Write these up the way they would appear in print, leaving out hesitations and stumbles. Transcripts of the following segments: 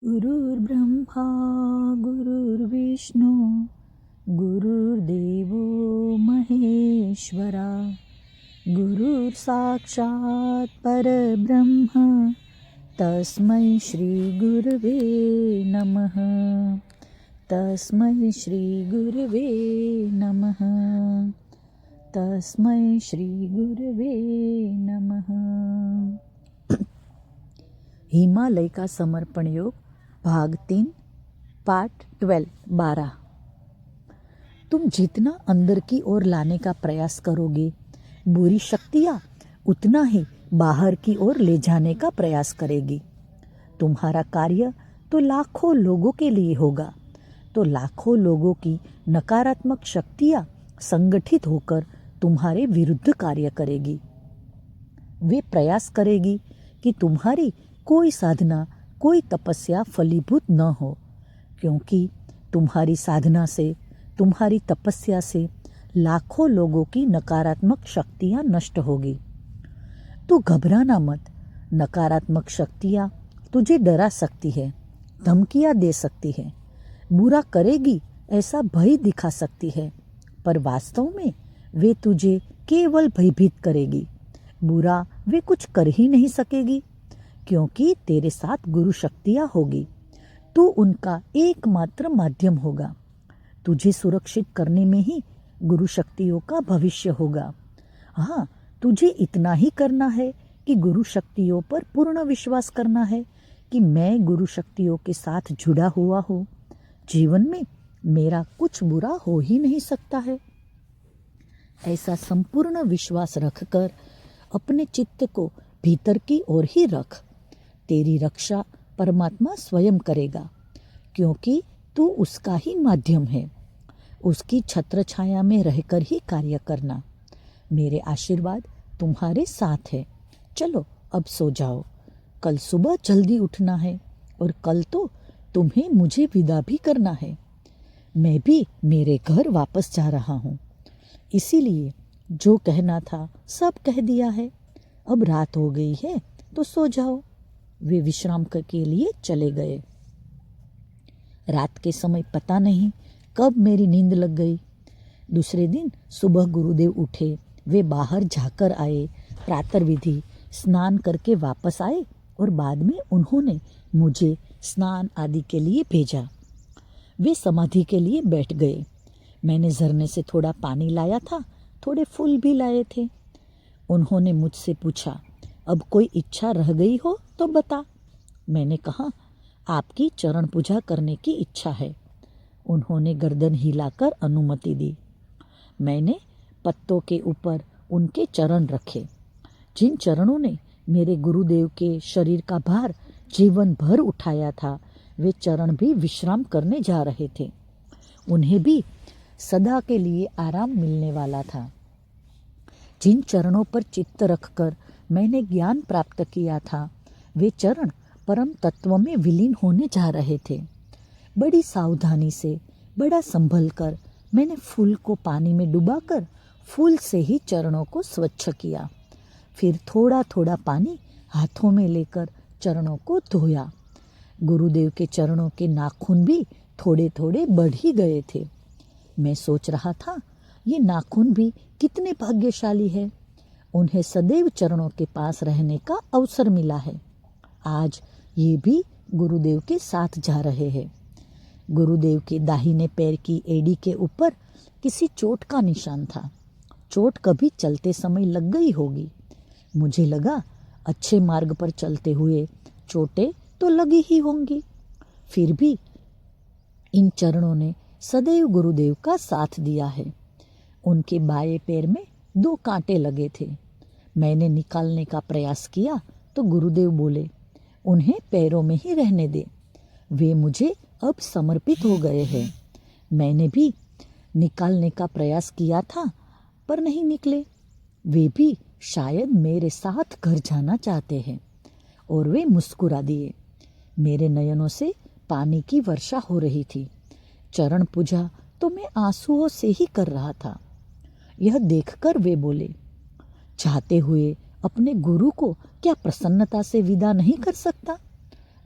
गुरुर्ब्रह्मा गुरुर्विष्णू गुरुर्देवो महेश्वरा गुरुर्साक्षात् परब्रह्म तस्मै श्री गुरवे नमः तस्मै श्री गुरवे नमः तस्मै श्री गुरवे नमः। हिमालय का समर्पण योग भाग 3 पार्ट 12। तुम जितना अंदर की ओर लाने का प्रयास करोगे, बुरी शक्तियाँ उतना ही बाहर की ओर ले जाने का प्रयास करेगी। तुम्हारा कार्य तो लाखों लोगों के लिए होगा, तो लाखों लोगों की नकारात्मक शक्तियाँ संगठित होकर तुम्हारे विरुद्ध कार्य करेगी। वे प्रयास करेगी कि तुम्हारी कोई साधना, कोई तपस्या फलीभूत न हो, क्योंकि तुम्हारी साधना से, तुम्हारी तपस्या से लाखों लोगों की नकारात्मक शक्तियाँ नष्ट होगी। तू घबराना मत। नकारात्मक शक्तियाँ तुझे डरा सकती है, धमकियाँ दे सकती है, बुरा करेगी ऐसा भय दिखा सकती है, पर वास्तव में वे तुझे केवल भयभीत करेगी। बुरा वे कुछ कर ही नहीं सकेगी, क्योंकि तेरे साथ गुरु शक्तियाँ होगी। तू उनका एकमात्र माध्यम होगा। तुझे सुरक्षित करने में ही गुरु शक्तियों का भविष्य होगा। हाँ, तुझे इतना ही करना है कि गुरु शक्तियों पर पूर्ण विश्वास करना है कि मैं गुरु शक्तियों के साथ जुड़ा हुआ हूँ। जीवन में मेरा कुछ बुरा हो ही नहीं सकता है। ऐसा संपूर्ण विश्वास रखकर अपने चित्त को भीतर की ओर ही रख। तेरी रक्षा परमात्मा स्वयं करेगा, क्योंकि तू उसका ही माध्यम है। उसकी छत्र छाया में रहकर ही कार्य करना। मेरे आशीर्वाद तुम्हारे साथ है। चलो अब सो जाओ। कल सुबह जल्दी उठना है और कल तो तुम्हें मुझे विदा भी करना है। मैं भी मेरे घर वापस जा रहा हूँ, इसीलिए जो कहना था सब कह दिया है। अब रात हो गई है तो सो जाओ। वे विश्राम के लिए चले गए। रात के समय पता नहीं कब मेरी नींद लग गई। दूसरे दिन सुबह गुरुदेव उठे। वे बाहर जाकर आए, प्रातर्विधि स्नान करके वापस आए और बाद में उन्होंने मुझे स्नान आदि के लिए भेजा। वे समाधि के लिए बैठ गए। मैंने झरने से थोड़ा पानी लाया था, थोड़े फूल भी लाए थे। उन्होंने मुझसे पूछा, अब कोई इच्छा रह गई हो तो बता। मैंने कहा, आपकी चरण पूजा करने की इच्छा है। उन्होंने गर्दन हिलाकर अनुमति दी। मैंने पत्तों के ऊपर उनके चरण रखे। जिन चरणों ने मेरे गुरुदेव के शरीर का भार जीवन भर उठाया था, वे चरण भी विश्राम करने जा रहे थे। उन्हें भी सदा के लिए आराम मिलने वाला था। जिन चरणों पर चित्त रखकर मैंने ज्ञान प्राप्त किया था, वे चरण परम तत्व में विलीन होने जा रहे थे। बड़ी सावधानी से, बड़ा संभल कर मैंने फूल को पानी में डुबाकर फूल से ही चरणों को स्वच्छ किया। फिर थोड़ा थोड़ा पानी हाथों में लेकर चरणों को धोया। गुरुदेव के चरणों के नाखून भी थोड़े थोड़े बढ़ ही गए थे। मैं सोच रहा था, ये नाखून भी कितने भाग्यशाली है। उन्हें सदैव चरणों के पास रहने का अवसर मिला है। आज ये भी गुरुदेव के साथ जा रहे हैं। गुरुदेव के दाहिने पैर की एड़ी के ऊपर किसी चोट का निशान था। चोट कभी चलते समय लग गई होगी। मुझे लगा, अच्छे मार्ग पर चलते हुए चोटें तो लगी ही होंगी। फिर भी इन चरणों ने सदैव गुरुदेव का साथ दिया है। उनके बाएं पैर में 2 कांटे लगे थे। मैंने निकालने का प्रयास किया तो गुरुदेव बोले, उन्हें पैरों में ही रहने दे, वे मुझे अब समर्पित हो गए हैं। मैंने भी निकालने का प्रयास किया था, पर नहीं निकले। वे भी शायद मेरे साथ घर जाना चाहते हैं। और वे मुस्कुरा दिए। मेरे नयनों से पानी की वर्षा हो रही थी। चरण पूजा तो मैं आंसुओं से ही कर रहा था। यह देखकर वे बोले, चाहते हुए अपने गुरु को क्या प्रसन्नता से विदा नहीं कर सकता?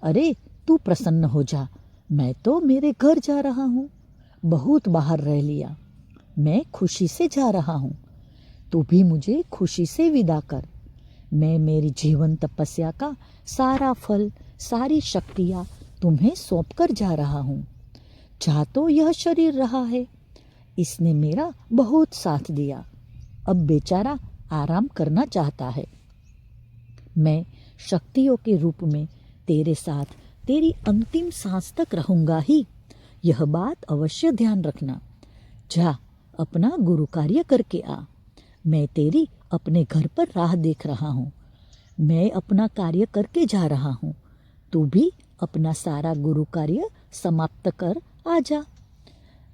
अरे तू प्रसन्न हो जा, मैं तो मेरे घर जा रहा हूँ। बहुत बाहर रह लिया, मैं खुशी से जा रहा हूँ। तू भी मुझे खुशी से विदा कर। मैं मेरी जीवन तपस्या का सारा फल, सारी शक्तियाँ तुम्हें सौंप कर जा रहा हूँ। जा तो यह शरीर रहा है, इसने मेरा बहुत साथ दिया, अब बेचारा आराम करना चाहता है। मैं शक्तियों के रूप में तेरे साथ तेरी अंतिम सांस तक रहूँगा ही, यह बात अवश्य ध्यान रखना। जा अपना गुरु कार्य करके आ। मैं तेरी अपने घर पर राह देख रहा हूँ। मैं अपना कार्य करके जा रहा हूँ, तू भी अपना सारा गुरु कार्य समाप्त कर आ जा।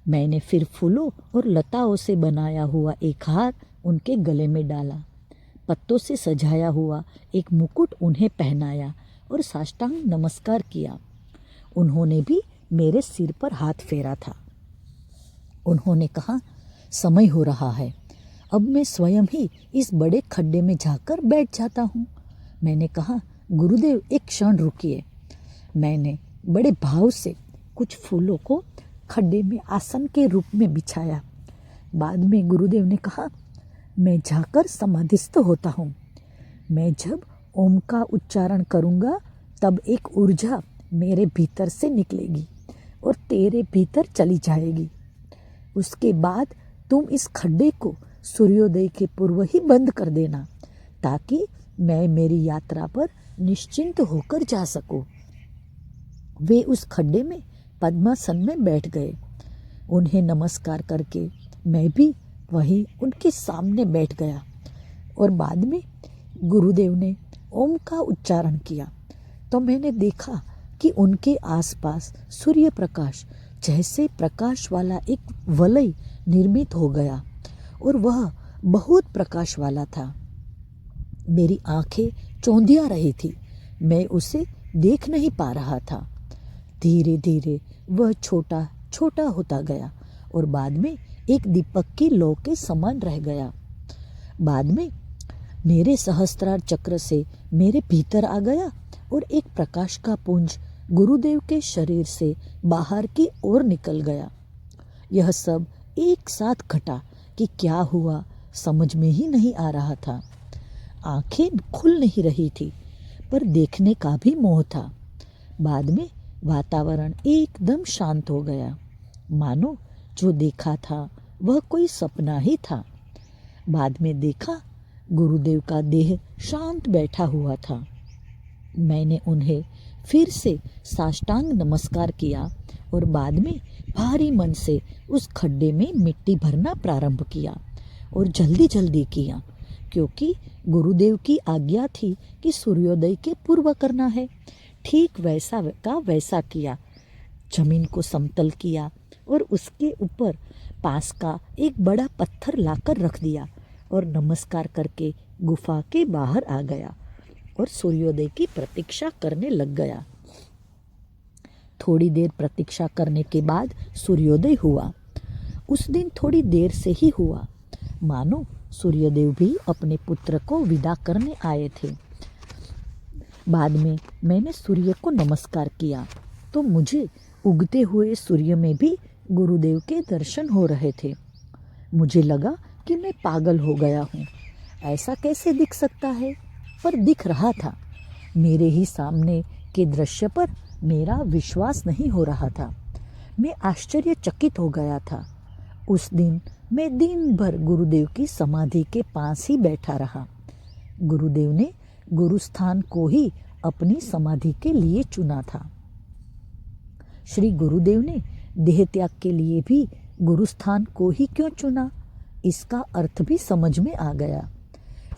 मैंने फिर फूलों और लताओं से बनाया हुआ एक हार उनके गले में डाला, पत्तों से सजाया हुआ एक मुकुट उन्हें पहनाया और साष्टांग नमस्कार किया। उन्होंने भी मेरे सिर पर हाथ फेरा था। उन्होंने कहा, समय हो रहा है, अब मैं स्वयं ही इस बड़े खड्डे में जाकर बैठ जाता हूँ। मैंने कहा, गुरुदेव एक क्षण रुकिए। मैंने बड़े भाव से कुछ फूलों को खड्डे में आसन के रूप में बिछाया। बाद में गुरुदेव ने कहा, मैं जाकर समाधिस्थ होता हूँ। मैं जब ओम का उच्चारण करूँगा तब एक ऊर्जा मेरे भीतर से निकलेगी और तेरे भीतर चली जाएगी। उसके बाद तुम इस खड्डे को सूर्योदय के पूर्व ही बंद कर देना, ताकि मैं मेरी यात्रा पर निश्चिंत होकर जा सकूं। वे उस खड्डे में पद्मासन में बैठ गए। उन्हें नमस्कार करके मैं भी वहीं उनके सामने बैठ गया और बाद में गुरुदेव ने ओम का उच्चारण किया तो मैंने देखा कि उनके आसपास सूर्य प्रकाश जैसे प्रकाश वाला एक वलय निर्मित हो गया और वह बहुत प्रकाश वाला था। मेरी आंखें चौंधिया रही थी, मैं उसे देख नहीं पा रहा था। धीरे धीरे वह छोटा छोटा होता गया और बाद में एक दीपक की लौ के समान रह गया। बाद में मेरे सहस्त्रार चक्र से मेरे भीतर आ गया और एक प्रकाश का पुंज गुरुदेव के शरीर से बाहर की ओर निकल गया। यह सब एक साथ घटा कि क्या हुआ समझ में ही नहीं आ रहा था। आंखें खुल नहीं रही थी, पर देखने का भी मोह था। बाद में वातावरण एकदम शांत हो गया, मानो जो देखा था वह कोई सपना ही था। बाद में देखा गुरुदेव का देह शांत बैठा हुआ था। मैंने उन्हें फिर से साष्टांग नमस्कार किया और बाद में भारी मन से उस खड्डे में मिट्टी भरना प्रारंभ किया और जल्दी जल्दी किया, क्योंकि गुरुदेव की आज्ञा थी कि सूर्योदय के पूर्व करना है। ठीक वैसा का वैसा किया। जमीन को समतल किया और उसके ऊपर पास का एक बड़ा पत्थर लाकर रख दिया और नमस्कार करके गुफा के बाहर आ गया और सूर्योदय की प्रतीक्षा करने लग गया। थोड़ी देर प्रतीक्षा करने के बाद सूर्योदय हुआ। उस दिन थोड़ी देर से ही हुआ, मानो सूर्यदेव भी अपने पुत्र को विदा करने आए थे। बाद में मैंने सूर्य को नमस्कार किया तो मुझे उगते हुए सूर्य में भी गुरुदेव के दर्शन हो रहे थे। मुझे लगा कि मैं पागल हो गया हूँ, ऐसा कैसे दिख सकता है, पर दिख रहा था। मेरे ही सामने के दृश्य पर मेरा विश्वास नहीं हो रहा था। मैं आश्चर्यचकित हो गया था। उस दिन मैं दिन भर गुरुदेव की समाधि के पास ही बैठा रहा। गुरुदेव ने गुरुस्थान को ही अपनी समाधि के लिए चुना था। श्री गुरुदेव ने देह त्याग के लिए भी गुरुस्थान को ही क्यों चुना, इसका अर्थ भी समझ में आ गया।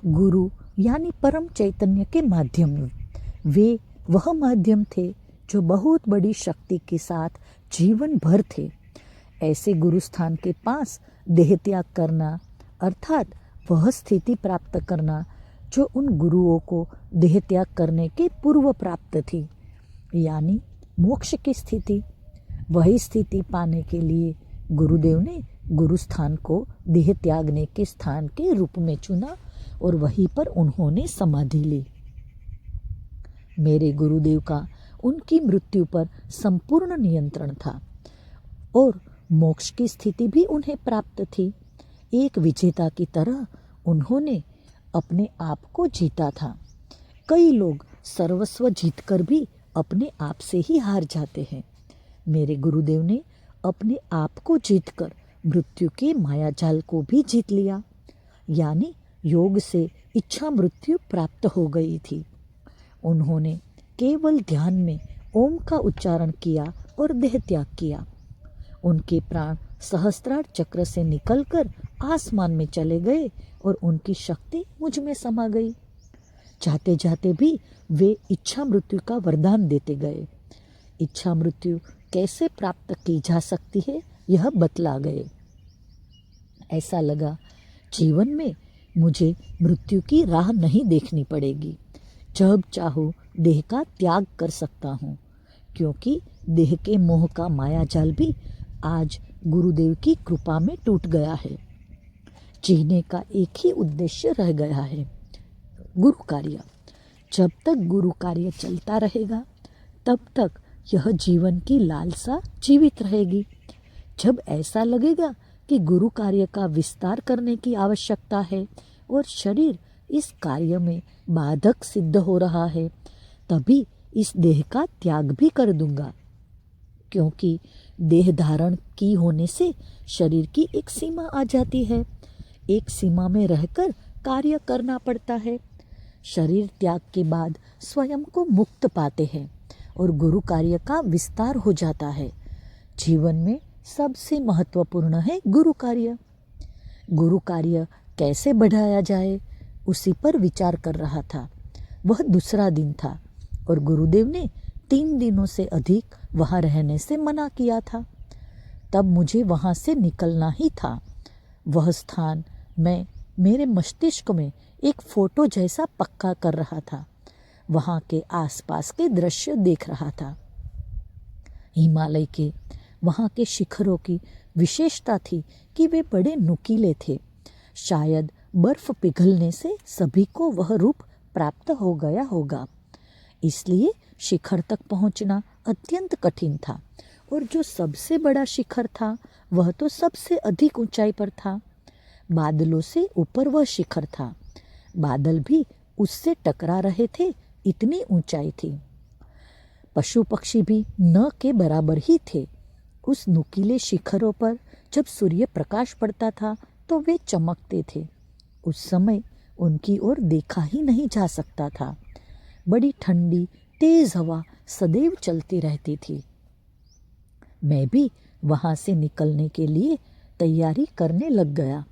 गुरु यानी परम चैतन्य के माध्यम, वे वह माध्यम थे जो बहुत बड़ी शक्ति के साथ जीवन भर थे। ऐसे गुरुस्थान के पास देह त्याग करना अर्थात वह स्थिति प्राप्त करना जो उन गुरुओं को देह त्याग करने के पूर्व प्राप्त थी, यानी मोक्ष की स्थिति। वही स्थिति पाने के लिए गुरुदेव ने गुरुस्थान को देह त्यागने के स्थान के रूप में चुना और वहीं पर उन्होंने समाधि ली। मेरे गुरुदेव का उनकी मृत्यु पर संपूर्ण नियंत्रण था और मोक्ष की स्थिति भी उन्हें प्राप्त थी। एक विजेता की तरह उन्होंने अपने आप को जीता था। कई लोग सर्वस्व जीतकर भी अपने आप से ही हार जाते हैं। मेरे गुरुदेव ने अपने आप को जीतकर मृत्यु के मायाजाल को भी जीत लिया, यानी योग से इच्छा मृत्यु प्राप्त हो गई थी। उन्होंने केवल ध्यान में ओम का उच्चारण किया और देह त्याग किया। उनके प्राण सहस्त्रार चक्र से निकलकर आसमान में चले गए और उनकी शक्ति मुझ में समा गई। जाते जाते भी वे इच्छा मृत्यु का वरदान देते गए। इच्छा मृत्यु कैसे प्राप्त की जा सकती है यह बतला गए। ऐसा लगा जीवन में मुझे मृत्यु की राह नहीं देखनी पड़ेगी। जब चाहो देह का त्याग कर सकता हूँ, क्योंकि देह के मोह का मायाजाल भी आज गुरुदेव की कृपा में टूट गया है। जीने का एक ही उद्देश्य रह गया है, गुरु कार्य। जब तक गुरु कार्य चलता रहेगा तब तक यह जीवन की लालसा जीवित रहेगी। जब ऐसा लगेगा कि गुरु कार्य का विस्तार करने की आवश्यकता है और शरीर इस कार्य में बाधक सिद्ध हो रहा है, तभी इस देह का त्याग भी कर दूंगा, क्योंकि देह धारण की होने से शरीर की एक सीमा आ जाती है। एक सीमा में रहकर कार्य करना पड़ता है। शरीर त्याग के बाद स्वयं को मुक्त पाते हैं और गुरु कार्य का विस्तार हो जाता है। जीवन में सबसे महत्वपूर्ण है गुरु कार्य। गुरु कार्य कैसे बढ़ाया जाए उसी पर विचार कर रहा था। वह दूसरा दिन था और गुरुदेव ने 3 दिनों से अधिक वहाँ रहने से मना किया था। तब मुझे वहाँ से निकलना ही था। वह स्थान मैं मेरे मस्तिष्क में एक फोटो जैसा पक्का कर रहा था। वहाँ के आसपास के दृश्य देख रहा था। हिमालय के वहाँ के शिखरों की विशेषता थी कि वे बड़े नुकीले थे। शायद बर्फ पिघलने से सभी को वह रूप प्राप्त हो गया होगा, इसलिए शिखर तक पहुंचना अत्यंत कठिन था। और जो सबसे बड़ा शिखर था वह तो सबसे अधिक ऊंचाई पर था। बादलों से ऊपर वह शिखर था। बादल भी उससे टकरा रहे थे, इतनी ऊंचाई थी। पशु पक्षी भी न के बराबर ही थे। उस नुकीले शिखरों पर जब सूर्य प्रकाश पड़ता था तो वे चमकते थे। उस समय उनकी ओर देखा ही नहीं जा सकता था। बड़ी ठंडी तेज हवा सदैव चलती रहती थी। मैं भी वहाँ से निकलने के लिए तैयारी करने लग गया।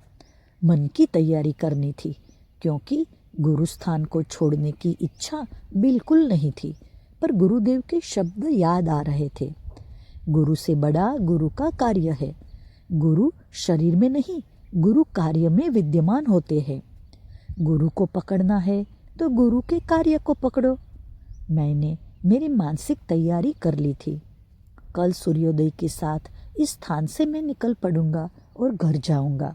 मन की तैयारी करनी थी, क्योंकि गुरुस्थान को छोड़ने की इच्छा बिल्कुल नहीं थी, पर गुरुदेव के शब्द याद आ रहे थे। गुरु से बड़ा गुरु का कार्य है। गुरु शरीर में नहीं, गुरु कार्य में विद्यमान होते हैं। गुरु को पकड़ना है तो गुरु के कार्य को पकड़ो। मैंने मेरी मानसिक तैयारी कर ली थी। कल सूर्योदय के साथ इस स्थान से मैं निकल पड़ूंगा और घर जाऊंगा,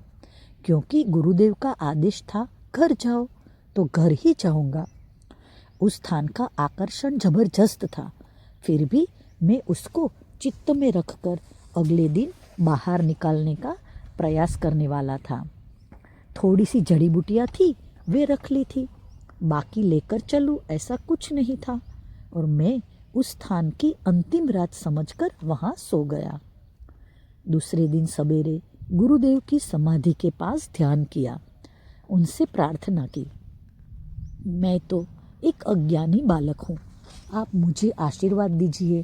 क्योंकि गुरुदेव का आदेश था घर जाओ, तो घर ही जाऊंगा। उस स्थान का आकर्षण जबरदस्त था, फिर भी मैं उसको चित्त में रखकर अगले दिन बाहर निकालने का प्रयास करने वाला था। थोड़ी सी जड़ी बूटियाँ थी, वे रख ली थी। बाकी लेकर चलूँ ऐसा कुछ नहीं था, और मैं उस स्थान की अंतिम रात समझकर वहाँ सो गया। दूसरे दिन सवेरे गुरुदेव की समाधि के पास ध्यान किया, उनसे प्रार्थना की। मैं तो एक अज्ञानी बालक हूँ, आप मुझे आशीर्वाद दीजिए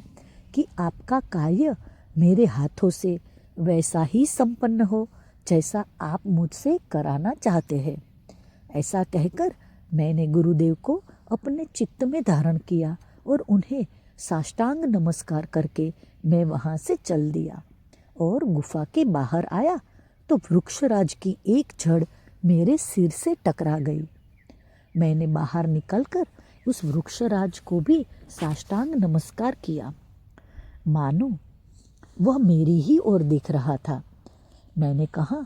कि आपका कार्य मेरे हाथों से वैसा ही संपन्न हो जैसा आप मुझसे कराना चाहते हैं। ऐसा कहकर मैंने गुरुदेव को अपने चित्त में धारण किया और उन्हें साष्टांग नमस्कार करके मैं वहाँ से चल दिया और गुफा के बाहर आया तो वृक्षराज की एक जड़ मेरे सिर से टकरा गई। मैंने बाहर निकलकर उस वृक्षराज को भी साष्टांग नमस्कार किया, मानो वह मेरी ही ओर देख रहा था। मैंने कहा,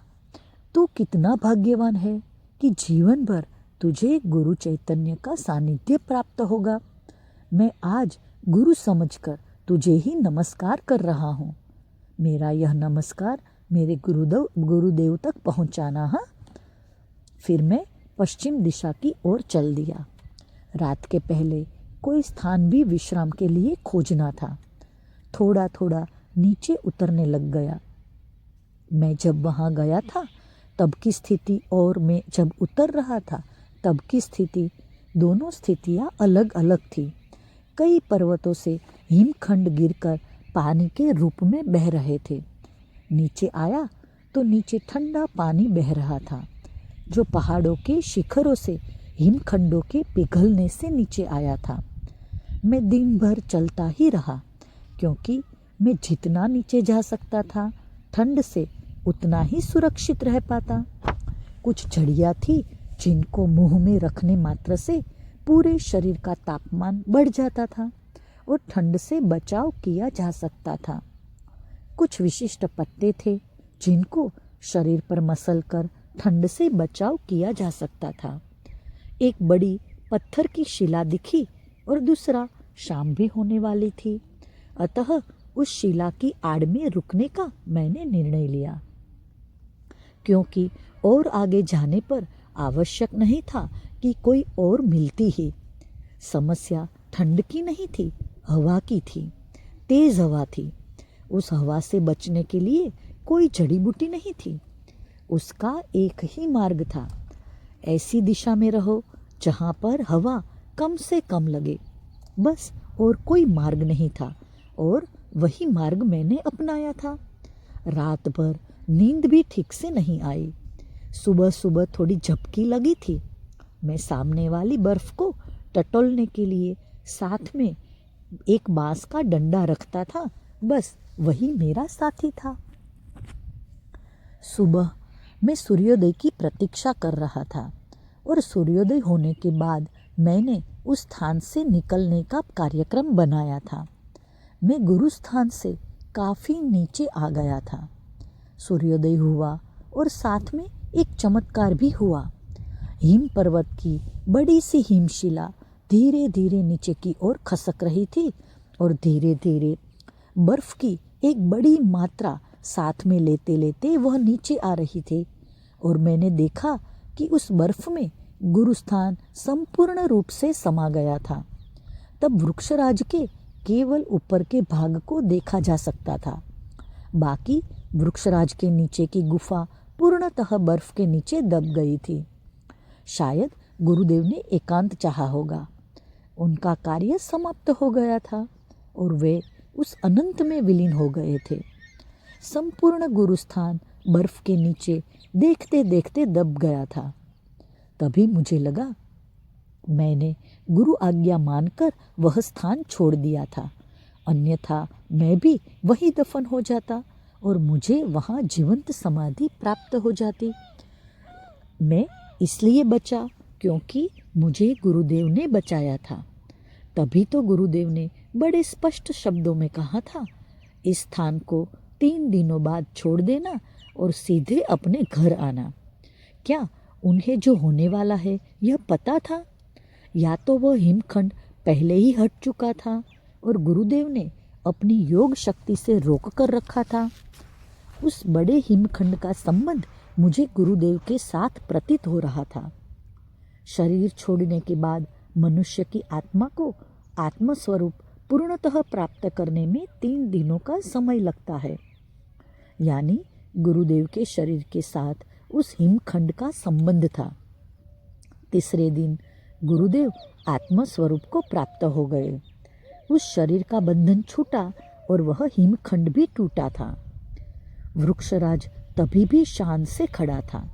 तू कितना भाग्यवान है कि जीवन भर तुझे गुरु चैतन्य का सानिध्य प्राप्त होगा। मैं आज गुरु समझकर तुझे ही नमस्कार कर रहा हूँ। मेरा यह नमस्कार मेरे गुरुदेव तक पहुँचाना। हाँ। फिर मैं पश्चिम दिशा की ओर चल दिया। रात के पहले कोई स्थान भी विश्राम के लिए खोजना था। थोड़ा थोड़ा नीचे उतरने लग गया। मैं जब वहाँ गया था तब की स्थिति और मैं जब उतर रहा था तब की स्थिति, दोनों स्थितियाँ अलग अलग थी। कई पर्वतों से हिमखंड गिरकर पानी के रूप में बह रहे थे। नीचे आया तो नीचे ठंडा पानी बह रहा था, जो पहाड़ों के शिखरों से हिमखंडों के पिघलने से नीचे आया था। मैं दिन भर चलता ही रहा, क्योंकि मैं जितना नीचे जा सकता था ठंड से उतना ही सुरक्षित रह पाता। कुछ झड़ियाँ थी जिनको मुंह में रखने मात्र से पूरे शरीर का तापमान बढ़ जाता था और ठंड से बचाव किया जा सकता था। कुछ विशिष्ट पत्ते थे जिनको शरीर पर मसलकर ठंड से बचाव किया जा सकता था। एक बड़ी पत्थर की शिला दिखी और दूसरा शाम भी होने वाली थी, अतः उस शिला की आड़ में रुकने का मैंने निर्णय लिया, क्योंकि और आगे जाने पर आवश्यक नहीं था कि कोई और मिलती ही। समस्या ठंड की नहीं थी, हवा की थी। तेज हवा थी। उस हवा से बचने के लिए कोई जड़ी बूटी नहीं थी। उसका एक ही मार्ग था, ऐसी दिशा में रहो जहाँ पर हवा कम से कम लगे। बस, और कोई मार्ग नहीं था, और वही मार्ग मैंने अपनाया था। रात भर नींद भी ठीक से नहीं आई। सुबह सुबह थोड़ी झपकी लगी थी। मैं सामने वाली बर्फ को टटोलने के लिए साथ में एक बांस का डंडा रखता था। बस वही मेरा साथी था। सुबह मैं सूर्योदय की प्रतीक्षा कर रहा था, और सूर्योदय होने के बाद मैंने उस स्थान से निकलने का कार्यक्रम बनाया था। मैं गुरु स्थान से काफ़ी नीचे आ गया था। सूर्योदय हुआ और साथ में एक चमत्कार भी हुआ। हिम पर्वत की बड़ी सी हिमशिला धीरे धीरे नीचे की ओर खसक रही थी, और धीरे धीरे बर्फ की एक बड़ी मात्रा साथ में लेते लेते वह नीचे आ रही थी, और मैंने देखा कि उस बर्फ में गुरुस्थान संपूर्ण रूप से समा गया था। तब वृक्षराज के केवल ऊपर के भाग को देखा जा सकता था। बाकी वृक्षराज के नीचे की गुफा पूर्णतः बर्फ के नीचे दब गई थी। शायद गुरुदेव ने एकांत चाहा होगा। उनका कार्य समाप्त हो गया था और वे उस अनंत में विलीन हो गए थे। संपूर्ण गुरुस्थान बर्फ के नीचे देखते देखते दब गया था। तभी मुझे लगा मैंने गुरु आज्ञा मानकर वह स्थान छोड़ दिया था, अन्यथा मैं भी वही दफन हो जाता और मुझे वहाँ जीवंत समाधि प्राप्त हो जाती। मैं इसलिए बचा क्योंकि मुझे गुरुदेव ने बचाया था। तभी तो गुरुदेव ने बड़े स्पष्ट शब्दों में कहा था, इस स्थान को 3 दिनों बाद छोड़ देना और सीधे अपने घर आना। क्या उन्हें जो होने वाला है यह पता था? या तो वह हिमखंड पहले ही हट चुका था और गुरुदेव ने अपनी योग शक्ति से रोक कर रखा था। उस बड़े हिमखंड का संबंध मुझे गुरुदेव के साथ प्रतीत हो रहा था। शरीर छोड़ने के बाद मनुष्य की आत्मा को आत्मस्वरूप पूर्णतः प्राप्त करने में 3 दिनों का समय लगता है। यानी गुरुदेव के शरीर के साथ उस हिमखंड का संबंध था। तीसरे दिन गुरुदेव आत्मस्वरूप को प्राप्त हो गए। उस शरीर का बंधन छूटा और वह हिमखंड भी टूटा था। वृक्षराज तभी भी शान से खड़ा था,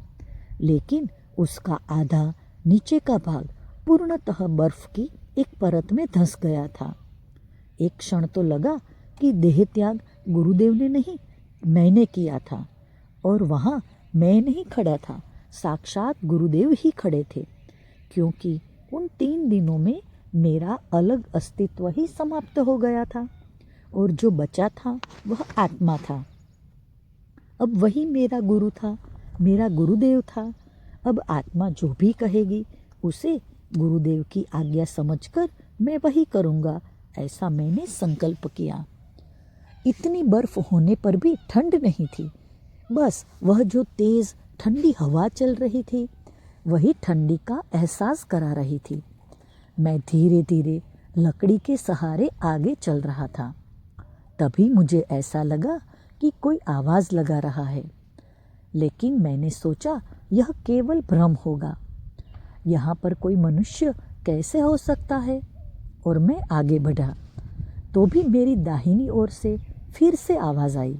लेकिन उसका आधा नीचे का भाग पूर्णतः बर्फ की एक परत में धंस गया था। एक क्षण तो लगा कि देह त्याग गुरुदेव ने नहीं, मैंने किया था, और वहाँ मैं नहीं खड़ा था, साक्षात गुरुदेव ही खड़े थे, क्योंकि उन 3 दिनों में मेरा अलग अस्तित्व ही समाप्त हो गया था और जो बचा था वह आत्मा था। अब वही मेरा गुरु था, मेरा गुरुदेव था। अब आत्मा जो भी कहेगी उसे गुरुदेव की आज्ञा समझकर मैं वही करूँगा, ऐसा मैंने संकल्प किया। इतनी बर्फ होने पर भी ठंड नहीं थी, बस वह जो तेज ठंडी हवा चल रही थी वही ठंडी का एहसास करा रही थी। मैं धीरे धीरे लकड़ी के सहारे आगे चल रहा था। तभी मुझे ऐसा लगा कि कोई आवाज़ लगा रहा है, लेकिन मैंने सोचा यह केवल भ्रम होगा। यहाँ पर कोई मनुष्य कैसे हो सकता है? और मैं आगे बढ़ा तो भी मेरी दाहिनी ओर से फिर से आवाज़ आई।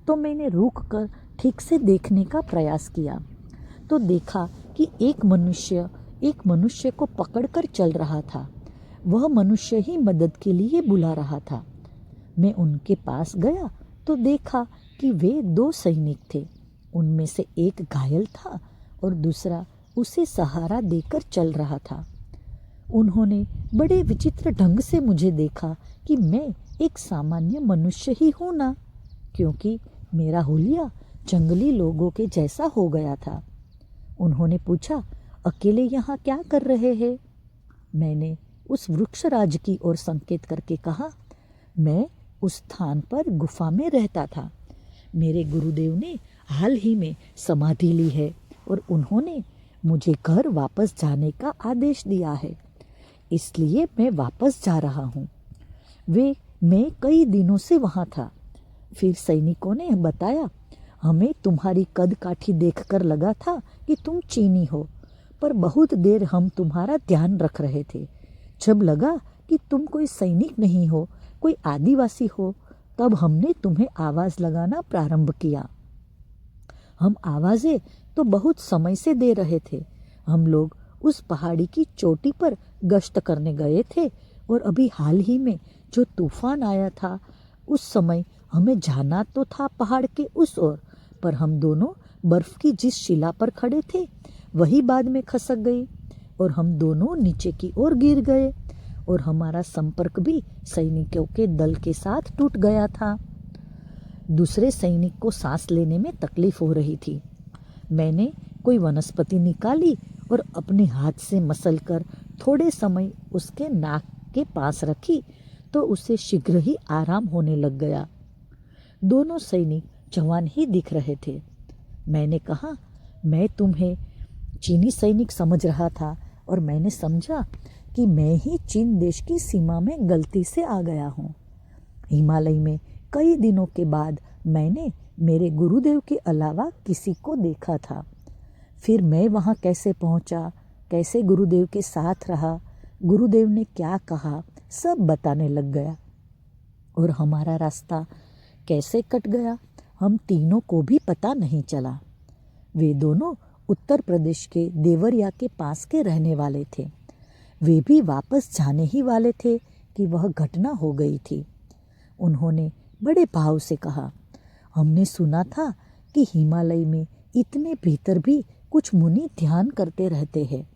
तो मैंने रुक कर ठीक से देखने का प्रयास किया तो देखा कि एक मनुष्य को पकड़कर चल रहा था। वह मनुष्य ही मदद के लिए बुला रहा था। मैं उनके पास गया तो देखा कि वे 2 सैनिक थे। उनमें से एक घायल था और दूसरा उसे सहारा देकर चल रहा था। उन्होंने बड़े विचित्र ढंग से मुझे देखा कि मैं एक सामान्य मनुष्य ही हूँ ना, क्योंकि मेरा हुलिया जंगली लोगों के जैसा हो गया था। उन्होंने पूछा, अकेले यहाँ क्या कर रहे हैं? मैंने उस वृक्षराज की ओर संकेत करके कहा, मैं उस स्थान पर गुफा में रहता था। मेरे गुरुदेव ने हाल ही में समाधि ली है और उन्होंने मुझे घर वापस जाने का आदेश दिया है, इसलिए मैं वापस जा रहा हूँ। मैं कई दिनों से वहाँ था। फिर सैनिकों ने बताया, हमें तुम्हारी कद काठी देखकर लगा था कि तुम चीनी हो, पर बहुत देर हम तुम्हारा ध्यान रख रहे थे। जब लगा कि तुम कोई सैनिक नहीं हो, कोई आदिवासी हो, तब हमने तुम्हें आवाज़ लगाना प्रारंभ किया। हम आवाज़ें तो बहुत समय से दे रहे थे। हम लोग उस पहाड़ी की चोटी पर गश्त करने गए थे और अभी हाल ही में जो तूफान आया था उस समय हमें जाना तो था पहाड़ के उस ओर, पर हम दोनों बर्फ की जिस शिला पर खड़े थे वही बाद में खसक गई और हम दोनों नीचे की ओर गिर गए और हमारा संपर्क भी सैनिकों के दल के साथ टूट गया था। दूसरे सैनिक को सांस लेने में तकलीफ हो रही थी। मैंने कोई वनस्पति निकाली और अपने हाथ से मसलकर थोड़े समय उसके नाक के पास रखी तो उसे शीघ्र ही आराम होने लग गया। दोनों सैनिक जवान ही दिख रहे थे। मैंने कहा, मैं तुम्हें चीनी सैनिक समझ रहा था और मैंने समझा कि मैं ही चीन देश की सीमा में गलती से आ गया हूँ। हिमालय में कई दिनों के बाद मैंने मेरे गुरुदेव के अलावा किसी को देखा था। फिर मैं वहाँ कैसे पहुँचा, कैसे गुरुदेव के साथ रहा, गुरुदेव ने क्या कहा, सब बताने लग गया। और हमारा रास्ता कैसे कट गया हम तीनों को भी पता नहीं चला। वे दोनों उत्तर प्रदेश के देवरिया के पास के रहने वाले थे। वे भी वापस जाने ही वाले थे कि वह घटना हो गई थी। उन्होंने बड़े भाव से कहा, हमने सुना था कि हिमालय में इतने भीतर भी कुछ मुनि ध्यान करते रहते हैं,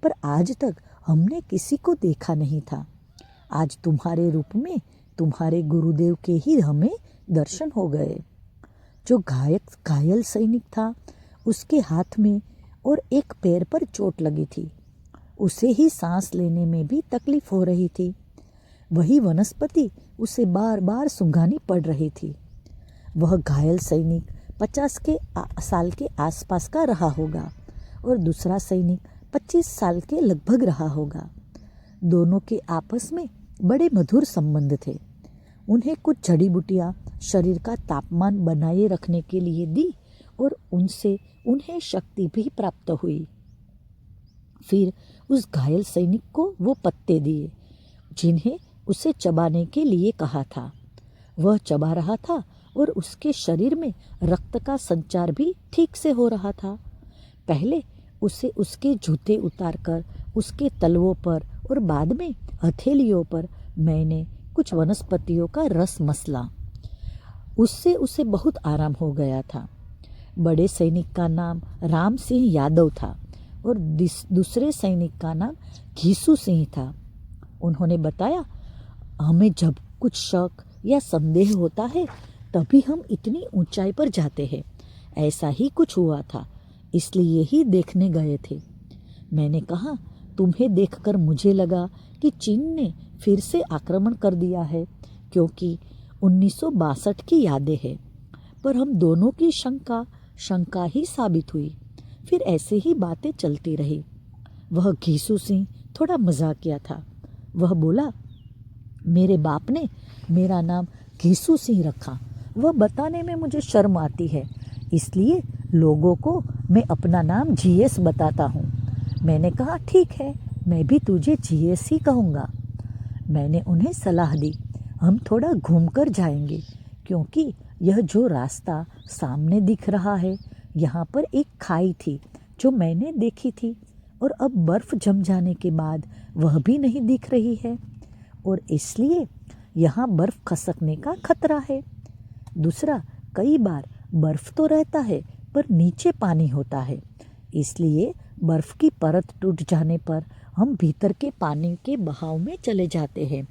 पर आज तक हमने किसी को देखा नहीं था। आज तुम्हारे रूप में तुम्हारे गुरुदेव के ही हमें दर्शन हो गए। जो घायल सैनिक था उसके हाथ में और एक पैर पर चोट लगी थी। उसे ही सांस लेने में भी तकलीफ हो रही थी। वही वनस्पति उसे बार बार सूंघानी पड़ रही थी। वह घायल सैनिक 50 साल के आसपास का रहा होगा और दूसरा सैनिक 25 साल के लगभग रहा होगा। दोनों के आपस में बड़े मधुर संबंध थे। उन्हें कुछ जड़ी बूटियाँ शरीर का तापमान बनाए रखने के लिए दी और उनसे उन्हें शक्ति भी प्राप्त हुई। फिर उस घायल सैनिक को वो पत्ते दिए जिन्हें उसे चबाने के लिए कहा था। वह चबा रहा था और उसके शरीर में रक्त का संचार भी ठीक से हो रहा था। पहले उसे उसके जूते उतारकर उसके तलवों पर और बाद में हथेलियों पर मैंने कुछ वनस्पतियों का रस मसला। उससे उसे बहुत आराम हो गया था। बड़े सैनिक का नाम राम सिंह यादव था और दूसरे सैनिक का नाम घीसू सिंह था। उन्होंने बताया, हमें जब कुछ शक या संदेह होता है तभी हम इतनी ऊंचाई पर जाते हैं। ऐसा ही कुछ हुआ था, इसलिए ही देखने गए थे। मैंने कहा, तुम्हें देखकर मुझे लगा कि चीन ने फिर से आक्रमण कर दिया है, क्योंकि 1962 की यादें हैं। पर हम दोनों की शंका ही साबित हुई। फिर ऐसे ही बातें चलती रही। वह घीसू सिंह थोड़ा मजाकिया था। वह बोला, मेरे बाप ने मेरा नाम घीसू सिंह रखा। वह बताने में मुझे शर्म आती है, इसलिए लोगों को मैं अपना नाम जीएस बताता हूँ। मैंने कहा, ठीक है, मैं भी तुझे जीएस ही कहूँगा। मैंने उन्हें सलाह दी, हम थोड़ा घूमकर जाएंगे, क्योंकि यह जो रास्ता सामने दिख रहा है, यहाँ पर एक खाई थी जो मैंने देखी थी, और अब बर्फ़ जम जाने के बाद वह भी नहीं दिख रही है, और इसलिए यहाँ बर्फ़ खसकने का खतरा है। दूसरा, कई बार बर्फ़ तो रहता है पर नीचे पानी होता है, इसलिए बर्फ़ की परत टूट जाने पर हम भीतर के पानी के बहाव में चले जाते हैं,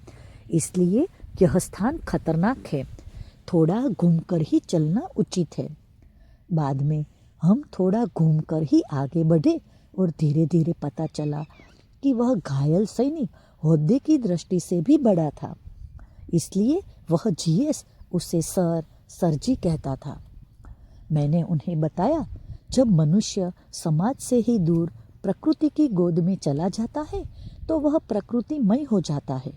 इसलिए यह स्थान खतरनाक है। थोड़ा घूमकर ही चलना उचित है। बाद में हम थोड़ा घूमकर ही आगे बढ़े और धीरे धीरे पता चला कि वह घायल सैनिक ओहदे की दृष्टि से भी बड़ा था, इसलिए वह जीएस उसे सर जी कहता था। मैंने उन्हें बताया, जब मनुष्य समाज से ही दूर प्रकृति की गोद में चला जाता है तो वह प्रकृतिमय हो जाता है,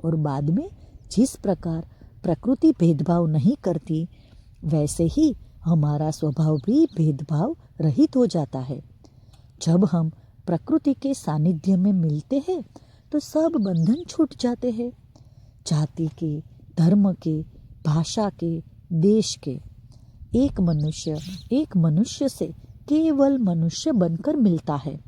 और बाद में जिस प्रकार प्रकृति भेदभाव नहीं करती, वैसे ही हमारा स्वभाव भी भेदभाव रहित हो जाता है। जब हम प्रकृति के सानिध्य में मिलते हैं तो सब बंधन छूट जाते हैं, जाति के, धर्म के, भाषा के, देश के। एक मनुष्य से केवल मनुष्य बनकर मिलता है।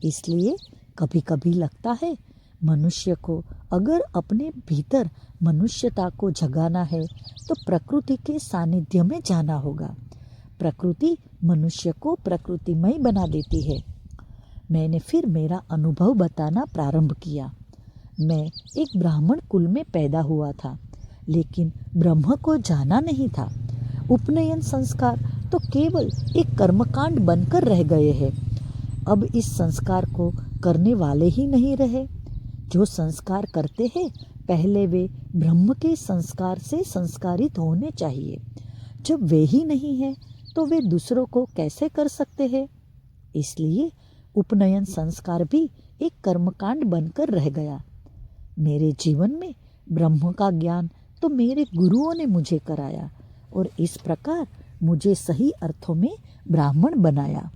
इसलिए कभी कभी लगता है, मनुष्य को अगर अपने भीतर मनुष्यता को जगाना है तो प्रकृति के सानिध्य में जाना होगा। प्रकृति मनुष्य को प्रकृतिमय बना देती है। मैंने फिर मेरा अनुभव बताना प्रारंभ किया। मैं एक ब्राह्मण कुल में पैदा हुआ था, लेकिन ब्रह्म को जाना नहीं था। उपनयन संस्कार तो केवल एक कर्मकांड बनकर रह गए हैं। अब इस संस्कार को करने वाले ही नहीं रहे। जो संस्कार करते हैं, पहले वे ब्रह्म के संस्कार से संस्कारित होने चाहिए। जब वे ही नहीं हैं, तो वे दूसरों को कैसे कर सकते हैं? इसलिए उपनयन संस्कार भी एक कर्मकांड बनकर रह गया। मेरे जीवन में ब्रह्म का ज्ञान तो मेरे गुरुओं ने मुझे कराया, और इस प्रकार मुझे सही अर्थों में ब्राह्मण बनाया।